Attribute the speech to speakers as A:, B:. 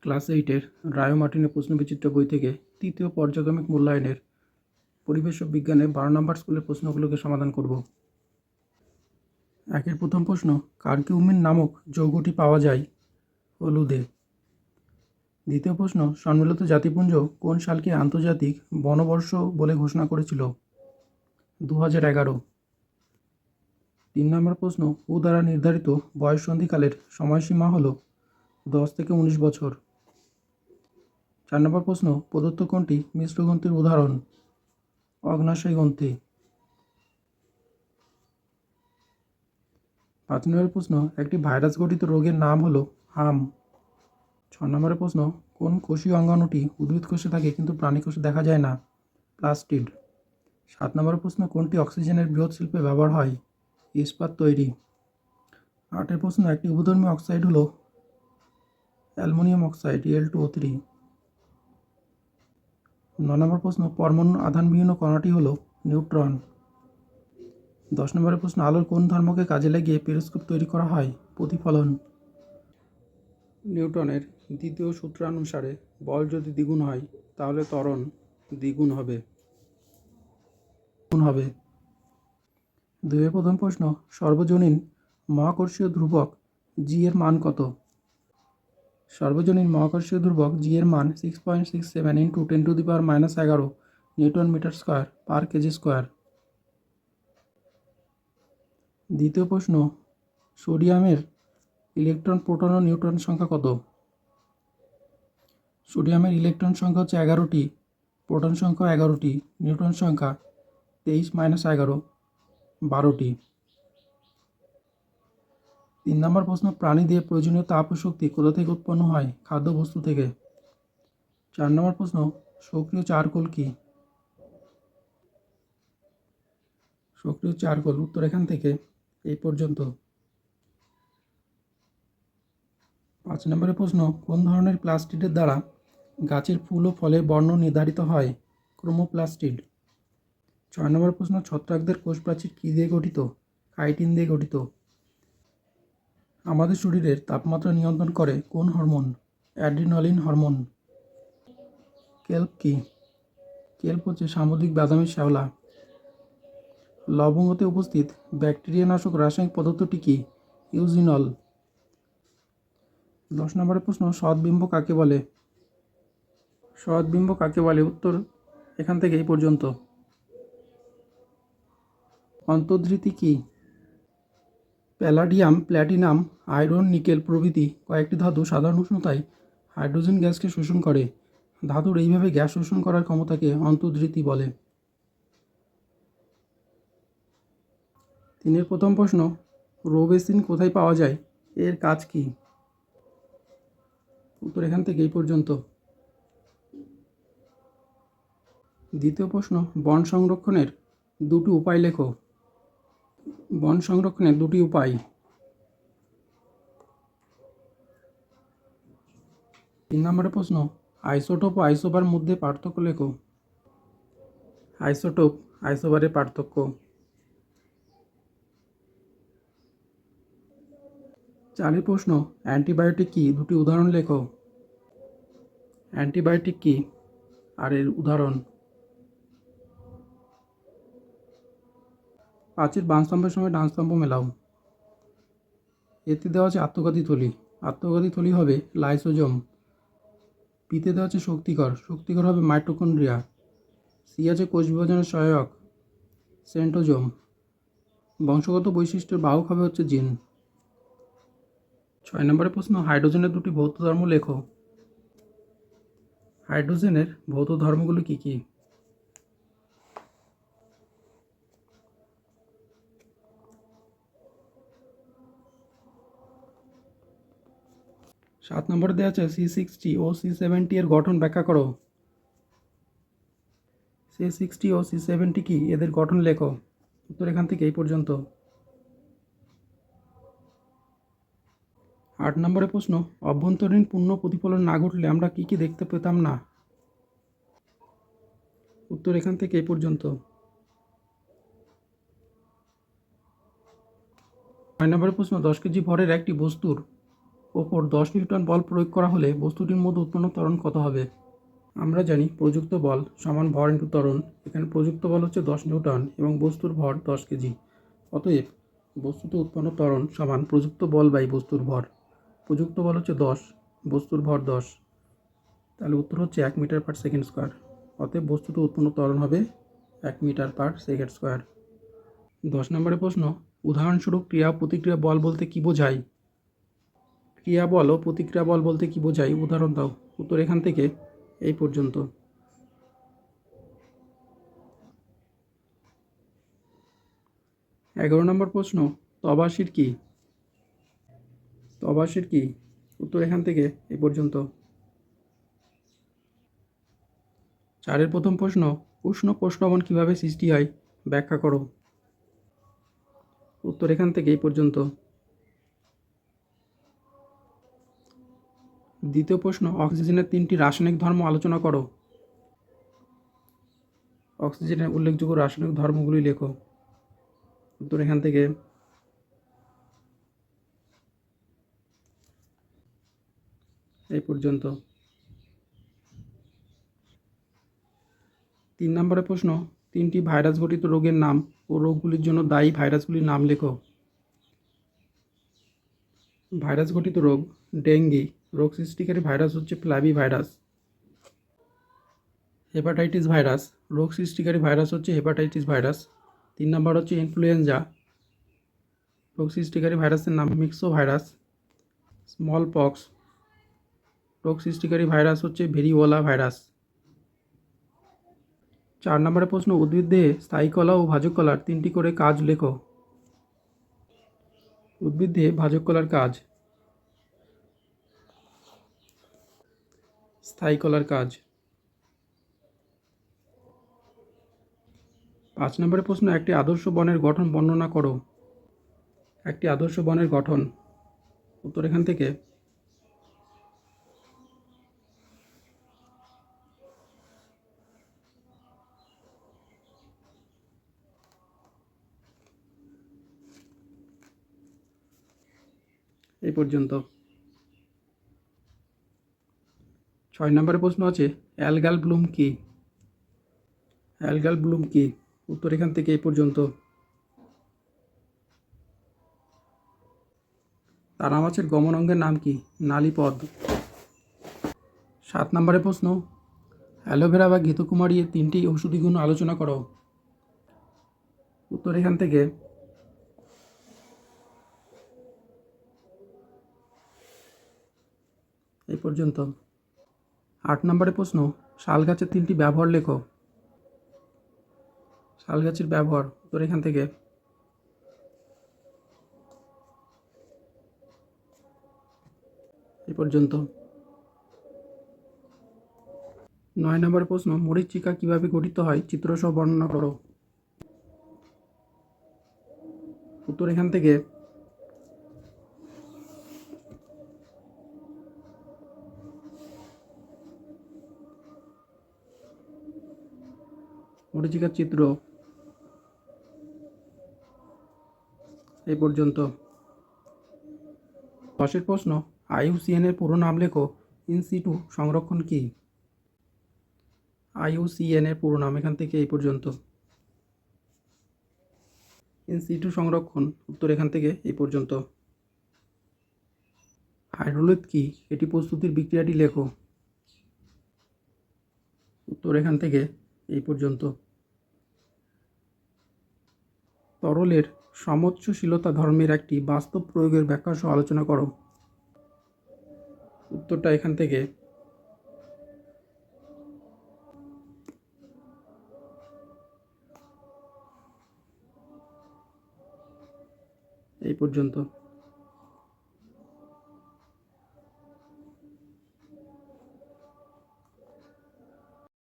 A: Class 8-এর রায় মার্টিনের প্রশ্নবিচিত্র বই থেকে তৃতীয় পর্যায়ক্রমিক মূল্যায়নের পরিবেশ ও বিজ্ঞানে 12 নম্বর স্কুলের প্রশ্নগুলোকে সমাধান করব। একের প্রথম প্রশ্ন, কারকিউমিন নামক যৌগটি পাওয়া যায় হলুদে। দ্বিতীয় প্রশ্ন, সম্মিলিত জাতিপুঞ্জ কোন সালকে আন্তর্জাতিক বনবর্ষ বলে ঘোষণা করেছিল? 2011। 3 নম্বর প্রশ্ন, হু দ্বারা নির্ধারিত বয়ঃসন্ধিকালের সময়সীমা হল 10 থেকে 19 বছর। 4 নম্বর প্রশ্ন, প্রদত্ত কোনটি মিশ্র গ্রন্থির উদাহরণ? অগ্ন্যাশয় গ্রন্থি। 5 নম্বরের প্রশ্ন, একটি ভাইরাস ঘটিত রোগের নাম হলো হাম। 6 নম্বরের প্রশ্ন, কোন কোষীয় অঙ্গাণুটি উদ্ভিদ কোষে থাকে কিন্তু প্রাণী কোষে দেখা যায় না? প্লাস্টিড। 7 নম্বরের প্রশ্ন, কোনটি অক্সিজেনের বৃহৎ শিল্পে ব্যবহার হয়? ইস্পাত তৈরি। 8এর প্রশ্ন, একটি উভধর্মী অক্সাইড হলো অ্যালুমিনিয়াম অক্সাইড Al2O3। 9 নম্বর প্রশ্ন, পরমাণু আধানবিহীন কণাটি হলো নিউট্রন। 10 নম্বরের প্রশ্ন, আলোর কোন ধর্মকে কাজে লাগিয়ে পেরিস্কোপ তৈরি করা হয়? প্রতিফলন। নিউটনের দ্বিতীয় সূত্রানুসারে বল যদি দ্বিগুণ হয় তাহলে ত্বরণ দ্বিগুণ হবে। 2-এর প্রথম প্রশ্ন, সর্বজনীন মহাকর্ষীয় ধ্রুবক জি এর মান কত? সর্বজনীন মহাকর্ষীয় ধ্রুবক জি এর মান 6.67 × 10⁻11 newton metre square per KG square. দ্বিতীয় প্রশ্ন, সোডিয়ামের ইলেকট্রন, প্রোটন ও নিউট্রন সংখ্যা কত? সোডিয়ামের ইলেকট্রন সংখ্যা হচ্ছে 11টি, প্রোটন সংখ্যা 11টি, নিউট্রন সংখ্যা 23 - 11 12টি। 3 নম্বর প্রশ্ন, প্রাণীদের প্রয়োজনীয় তাপ ও শক্তি কোথা থেকে উৎপন্ন হয়? খাদ্যবস্তু থেকে। 4 নম্বর প্রশ্ন, সক্রিয় চারকোল কি? সক্রিয় চারকোল, উত্তর এখান থেকে এই পর্যন্ত। 5 নম্বরের প্রশ্ন, কোন ধরনের প্লাস্টিডের দ্বারা গাছের ফুল ও ফলের বর্ণ নির্ধারিত হয়? ক্রোমোপ্লাস্টিড। 6 নম্বর প্রশ্ন, ছত্রাকদের কোষ প্রাচীর কী দিয়ে গঠিত? কাইটিন দিয়ে গঠিত। আমাদের শরীরের তাপমাত্রা নিয়ন্ত্রণ করে কোন হরমোন? Adrenaline hormone. কেল্প কি? কেল্প হচ্ছে সামুদ্রিক বাদামি শ্যাওলা। লবঙ্গতে উপস্থিত ব্যাকটেরিয়া নাশক রাসায়নিক পদার্থটি কি? ইউজিনল। 10 নম্বরের প্রশ্ন, সৎবিম্ব কাকে বলে? সৎবিম্ব কাকে বলে? উত্তর এখান থেকে এই পর্যন্ত। অন্তর্ধৃতি কি? প্যালাডিয়াম, প্ল্যাটিনাম, আয়রন, নিকেল প্রভৃতি কয়েকটি ধাতু সাধারণ উষ্ণতায় হাইড্রোজেন গ্যাসকে শোষণ করে। ধাতুর এইভাবে গ্যাস শোষণ করার ক্ষমতাকে অন্তর্ধৃতি বলে। 3-এর প্রথম প্রশ্ন, রোবেসিন কোথায় পাওয়া যায়? এর কাজ কি? উত্তর এখান থেকে এই পর্যন্ত। দ্বিতীয় প্রশ্ন, বন সংরক্ষণের দুটি উপায় লেখো। বন সংরক্ষণের দুটি উপায়। 3 নম্বরের প্রশ্ন, আইসোটোপ ও আইসোবার মধ্যে পার্থক্য লেখো। আইসোটোপ, আইসোবারের পার্থক্য। 4 প্রশ্ন, অ্যান্টিবায়োটিক কি? দুটি উদাহরণ লেখো। অ্যান্টিবায়োটিক কি আর এর উদাহরণ। 5 বাম স্তম্ভের সঙ্গে ডান স্তম্ভ মেলাও। এতে দেওয়া আছে আত্মঘাতী থলি। আত্মঘাতী থলি হবে লাইসোজোম। পিতে দেওয়া আছে শক্তিকর। শক্তিকর হবে মাইটোকন্ড্রিয়া। সি আছে কোষ বিভাজনের সহায়ক, সেন্ট্রোজোম। বংশগত বৈশিষ্ট্যের বাহক হবে হচ্ছে জিন। 6 নম্বরের প্রশ্ন, হাইড্রোজেনের দুটি ভৌত ধর্ম লেখো। হাইড্রোজেনের ভৌত ধর্মগুলো কি কি? 7 নম্বরে দেওয়া আছে C60 ও C70 এর গঠন ব্যাখ্যা করো। C60 ও C70 কি? এদের গঠন লেখো। উত্তর এখান থেকে এই পর্যন্ত। 8 নম্বরের প্রশ্ন, অভ্যন্তরীণ পূর্ণ প্রতিফলন না ঘটলে আমরা কি কি দেখতে পেতাম না? উত্তর এখান থেকে এই পর্যন্ত। 9 নম্বরের প্রশ্ন, 10 কেজি ভরের একটি বস্তুর ওপর 10 নিউটন বল প্রয়োগ করা হলে বস্তুটির মধ্যে উৎপন্ন ত্বরণ কত হবে? আমরা জানি প্রযুক্ত বল সমান ভর ইন্টু ত্বরণ। এখানে প্রযুক্ত বল হচ্ছে 10 নিউটন এবং বস্তুর ভর 10 কেজি। অতএব বস্তুতে উৎপন্ন ত্বরণ সমান প্রযুক্ত বল বাই বস্তুর ভর। প্রযুক্ত বল হচ্ছে 10, বস্তুর ভর 10, তাহলে উত্তর হচ্ছে 1 মিটার/সেকেন্ড স্কোয়ার। অতএব বস্তুতে উৎপন্ন ত্বরণ হবে 1 মিটার/সেকেন্ড স্কোয়ার। 10 নম্বরের প্রশ্ন, উদাহরণস্বরূপ ক্রিয়া ও প্রতিক্রিয়া বল বলতে কী বোঝায়? ক্রিয়া বল ও প্রতিক্রিয়া বল বলতে কী বোঝায়, উদাহরণ দাও। উত্তর এখান থেকে এই পর্যন্ত। 11 নম্বর প্রশ্ন, তবাশির কি? তবাশির কি? উত্তর এখান থেকে এই পর্যন্ত। 4-এর প্রথম প্রশ্ন, উষ্ণ প্রস্রবণ কীভাবে সৃষ্টি হয় ব্যাখ্যা করো। উত্তর এখান থেকে এই পর্যন্ত। দ্বিতীয় প্রশ্ন, অক্সিজেনের 3টি রাসায়নিক ধর্ম আলোচনা করো। অক্সিজেনের উল্লেখযোগ্য রাসায়নিক ধর্মগুলি লেখো। উত্তর এখান থেকে। এই পর্যন্ত। 3 নম্বরের প্রশ্ন, 3টি ভাইরাস ঘটিত রোগের নাম ও রোগগুলির জন্য দায়ী ভাইরাসগুলির নাম লেখো। ভাইরাস ঘটিত রোগ ডেঙ্গি, রোগ সৃষ্টিকারী ভাইরাস হচ্ছে ফ্ল্যাভি ভাইরাস। হেপাটাইটিস ভাইরাস, রোগ সৃষ্টিকারী ভাইরাস হচ্ছে হেপাটাইটিস ভাইরাস। 3 নম্বর হচ্ছে ইনফ্লুয়েঞ্জা, রোগ সৃষ্টিকারী ভাইরাসের নাম মিক্সো ভাইরাস। স্মল পক্স, রোগ সৃষ্টিকারী ভাইরাস হচ্ছে ভেরিওলা ভাইরাস। 4 নম্বরের প্রশ্ন, উদ্ভিদ দেহে স্থায়ী কলা ও ভাজক কলার 3টি করে কাজ লেখো। উদ্ভিদ দেহে ভাজক কলার কাজ। স্থায়ী কলার কাজ। 5 নম্বরের প্রশ্ন, একটি আদর্শ বনের গঠন বর্ণনা করো। একটি আদর্শ বনের গঠন। উত্তর এখান থেকে। এই পর্যন্ত। 6 নম্বরের প্রশ্ন আছে, অ্যালগাল ব্লুম কি? অ্যালগাল ব্লুম কি? উত্তর এখান থেকে এই পর্যন্ত। তারা মাছের গমন অঙ্গের নাম কি? নালীপদ। 7 নম্বরের প্রশ্ন, অ্যালোভেরা বা ঘৃতকুমারী এর 3টি ঔষধি গুণ আলোচনা করো। উত্তর এখান থেকে। এই পর্যন্ত। 8 নম্বরের প্রশ্ন, শাল গাছের 3টি ব্যবহার লেখো। শাল গাছের ব্যবহার। উত্তর এখান থেকে। এই পর্যন্ত। 9 নম্বরের প্রশ্ন, মরীচিকা কিভাবে গঠিত হয় চিত্রসহ বর্ণনা করো। উত্তর এখান থেকে। মরীচিকার চিত্র। এই পর্যন্ত। 10-এর প্রশ্ন, IUCN এর পুরো নাম লেখো। ইন সিটু সংরক্ষণ কি? IUCN এর পুরো নাম। এখান থেকে এই পর্যন্ত। ইন সিটু সংরক্ষণ। উত্তর এখান থেকে এই পর্যন্ত। হাইড্রোলিক কি? এটি প্রস্তুতির বিক্রিয়াটি লেখো। উত্তর এখান থেকে এই পর্যন্ত। তরলের সমোচ্চশীলতা ধর্মের একটি বাস্তব প্রয়োগের ব্যাখ্যা সহ আলোচনা করো। উত্তরটা এখান থেকে। এই পর্যন্ত।